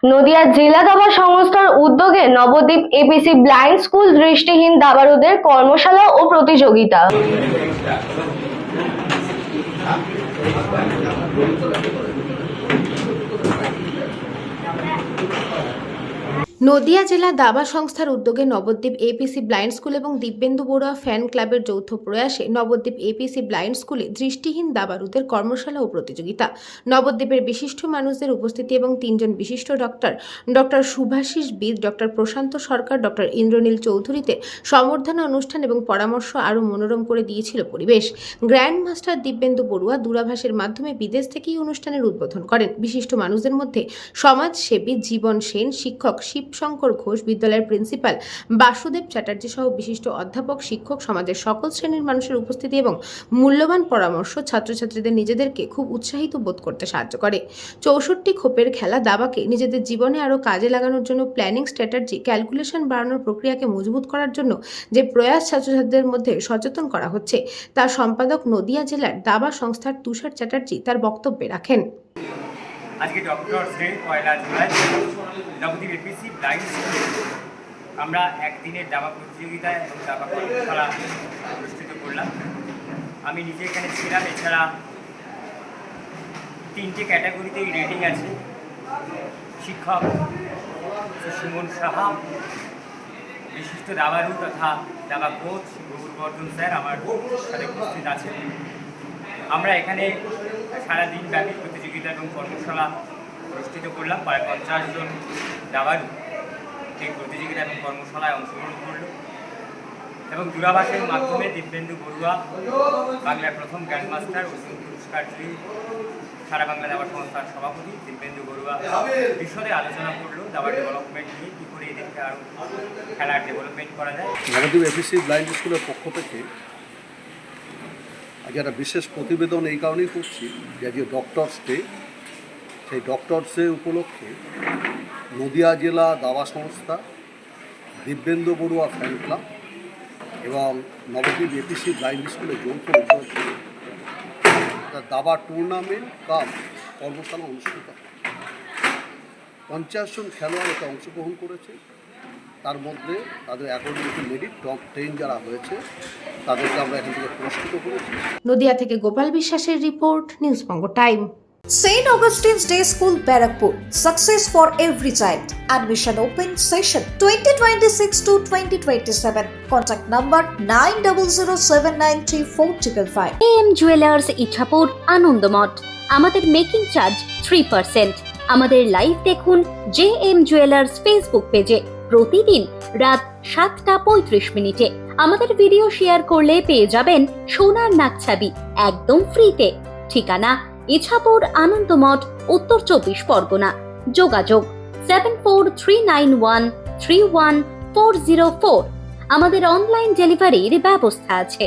নদিয়া জেলা দাবা সংস্থার উদ্যোগে নবদ্বীপ এপিসি ব্লাইন্ড স্কুল দৃষ্টিহীন দাবারুদের কর্মশালা ও প্রতিযোগিতা। নদিয়া জেলা দাবা সংস্থার উদ্যোগে নবদ্বীপ এপিসি ব্লাইন্ড স্কুল এবং দিব্যেন্দু বড়ুয়া ফ্যান ক্লাবের যৌথ প্রয়াসে নবদ্বীপ এপিসি ব্লাইন্ড স্কুলে দৃষ্টিহীন দাবারুদের কর্মশালা ও প্রতিযোগিতা। নবদ্বীপের বিশিষ্ট মানুষদের উপস্থিতি এবং তিনজন বিশিষ্ট ডক্টর শুভাশিস বিদ, ডক্টর প্রশান্ত সরকার, ডক্টর ইন্দ্রনীল চৌধুরীতে সম্বর্ধনা অনুষ্ঠান এবং পরামর্শ আরও মনোরম করে দিয়েছিল পরিবেশ। গ্র্যান্ড মাস্টার দিব্যেন্দু বড়ুয়া দূরাভাষের মাধ্যমে বিদেশ থেকেই অনুষ্ঠানের উদ্বোধন করেন। বিশিষ্ট মানুষদের মধ্যে সমাজসেবী জীবন সেন, শিক্ষক শিবশঙ্কর ঘোষ, বিদ্যালয়ের প্রিন্সিপাল বাসুদেব চ্যাটার্জি সহ বিশিষ্ট অধ্যাপক, শিক্ষক, সমাজের সকল শ্রেণীর মানুষের উপস্থিতি এবং মূল্যবান পরামর্শ ছাত্রছাত্রীদের নিজেদেরকে খুব উৎসাহিত বোধ করতে সাহায্য করে। 64 খোপের খেলা দাবাকে নিজেদের জীবনে আরও কাজে লাগানোর জন্য প্ল্যানিং স্ট্র্যাটেজি, ক্যালকুলেশন বাড়ানোর প্রক্রিয়াকে মজবুত করার জন্য যে প্রয়াস ছাত্রছাত্রীদের মধ্যে সচেতন করা হচ্ছে, তার সম্পাদক নদিয়া জেলার দাবা সংস্থার তুষার চ্যাটার্জি তার বক্তব্যে রাখেন। আজকে doctors day 1 July Nabadwip APC blind স্কুলে আমরা একদিনের দাবা প্রতিযোগিতা এবং দাবা কর্মশালা অনুষ্ঠিত করলাম। আমি নিজে এখানে ছিলাম। এছাড়া 3টে ক্যাটাগরিতেই রেটিং আছে। শিক্ষক সুমন সাহা, বিশিষ্ট দাবারু তথা দাবা কোচ গৌরবর্ধন স্যার আমার সাথে উপস্থিত আছেন। আমরা এখানে সারাদিন ব্যাপী প্রতিযোগিতা এবং কর্মশালা অনুষ্ঠিত করলাম। প্রায় 50 জন দাবারু এই প্রতিযোগিতা এবং কর্মশালায় অংশগ্রহণ করল এবং দূরাভাষের মাধ্যমে দিব্যেন্দু বড়ুয়া, বাংলার প্রথম গ্র্যান্ড মাস্টার, অর্জুন পুরস্কারজয়ী, সারা বাংলা দাবা সংস্থার সভাপতি দিব্যেন্দু বড়ুয়া বিশদে আলোচনা করলো দাবা ডেভেলপমেন্ট নিয়ে, কী করে এদেরকে আরও খেলার ডেভেলপমেন্ট করা যায়। নবদ্বীপ এপিসি ব্লাইন্ড স্কুলের পক্ষ থেকে আজ একটা বিশেষ প্রতিবেদন এই কারণেই করছি যে আজকে ডক্টরস ডে। সেই ডক্টরস ডে উপলক্ষে নদিয়া জেলা দাবা সংস্থা, দিব্যেন্দু বড়ুয়া ফ্যান ক্লাব এবং নবদ্বীপ এপিসি ব্লাইন্ড স্কুলের যৌথ উদ্যোগে একটা দাবা টুর্নামেন্ট কাম কর্মশালা অনুষ্ঠিত হয়। 50 জন খেলোয়াড় এতে অংশগ্রহণ করেছে। তার মধ্যে তাদের অ্যাকর্ডিং টু মেরিট টপ 10 যারা হয়েছে তাদেরকে আমরা এখান থেকে পুরস্কৃত করেছি। নদিয়া থেকে গোপাল বিশ্বাসের report, news Banga time. St. Augustine's Day School, Barakpur. Success for every child. Admission open session 2026 to 2027. Contact number 9007934555. AM Jewelers Ichhapur Anandamath. আমাদের মেকিং চার্জ 3%। আমাদের লাইভ দেখুন JM Jewelers ফেসবুক পেজে প্রতিদিন রাত 7:35 আমাদের ভিডিও শেয়ার করলে পেয়ে যাবেন সোনার নাকছাবি একদম ফ্রিতে। ঠিকানা ইছাপুর আনন্দমঠ, উত্তর 24 পরগনা। যোগাযোগ 7439131404। আমাদের অনলাইন ডেলিভারির ব্যবস্থা আছে।